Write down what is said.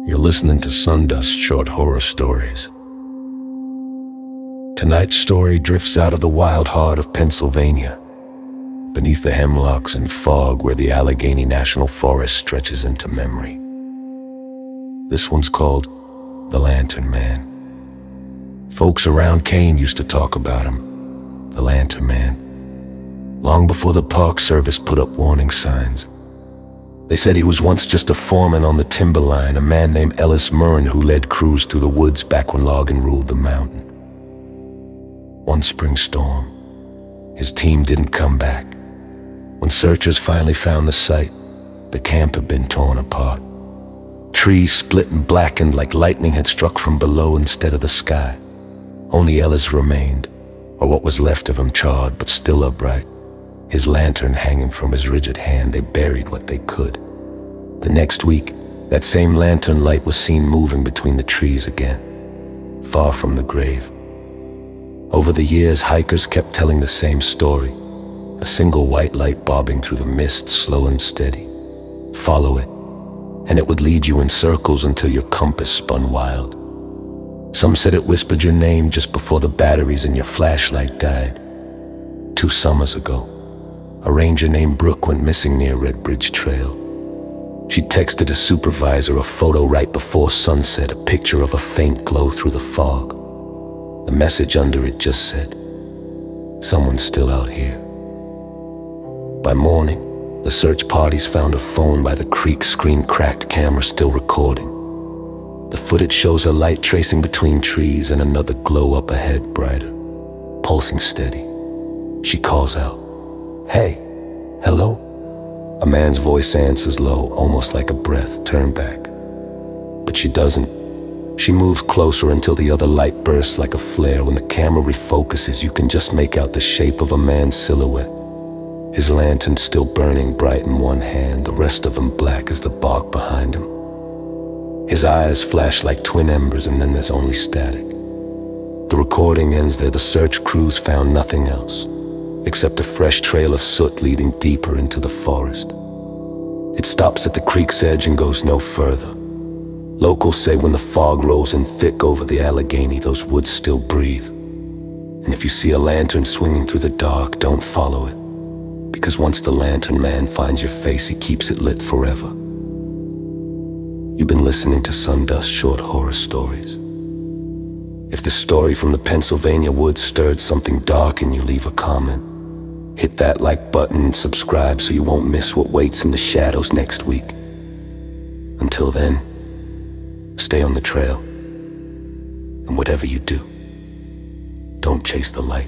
You're listening to Sundust Short Horror Stories. Tonight's story drifts out of the wild heart of Pennsylvania, beneath the hemlocks and fog where the Allegheny National Forest stretches into memory. This one's called the Llantern Man. Folks around Kane used to talk about him, the Llantern Man, long before the Park Service put up warning signs. They said he was once just a foreman on the timberline, a man named Ellis Murrin who led crews through the woods back when logging ruled the mountain. One spring storm, his team didn't come back. When searchers finally found the site, the camp had been torn apart. Trees split and blackened like lightning had struck from below instead of the sky. Only Ellis remained, or what was left of him charred but still upright. His lantern hanging from his rigid hand, they buried what they could. The next week, that same lantern light was seen moving between the trees again, far from the grave. Over the years, hikers kept telling the same story, a single white light bobbing through the mist, slow and steady. Follow it, and it would lead you in circles until your compass spun wild. Some said it whispered your name just before the batteries in your flashlight died. 2 summers ago, a ranger named Brooke went missing near Red Bridge Trail. She texted a supervisor a photo right before sunset, a picture of a faint glow through the fog. The message under it just said, "Someone's still out here." By morning, the search parties found a phone by the creek, screen-cracked camera still recording. The footage shows a light tracing between trees and another glow up ahead, brighter, pulsing steady. She calls out, "Hey, hello?" A man's voice answers low, almost like a breath. "Turn back." But she doesn't. She moves closer until the other light bursts like a flare. When the camera refocuses, you can just make out the shape of a man's silhouette. His lantern still burning bright in one hand, the rest of him black as the bark behind him. His eyes flash like twin embers, and then there's only static. The recording ends there. The search crews found nothing else, except a fresh trail of soot leading deeper into the forest. It stops at the creek's edge and goes no further. Locals say when the fog rolls in thick over the Allegheny, those woods still breathe. And if you see a lantern swinging through the dark, don't follow it, because once the Lantern Man finds your face, he keeps it lit forever. You've been listening to Sundust Short Horror Stories. If the story from the Pennsylvania woods stirred something dark in you, leave a comment. Hit that like button and subscribe so you won't miss what waits in the shadows next week. Until then, stay on the trail. And whatever you do, don't chase the light.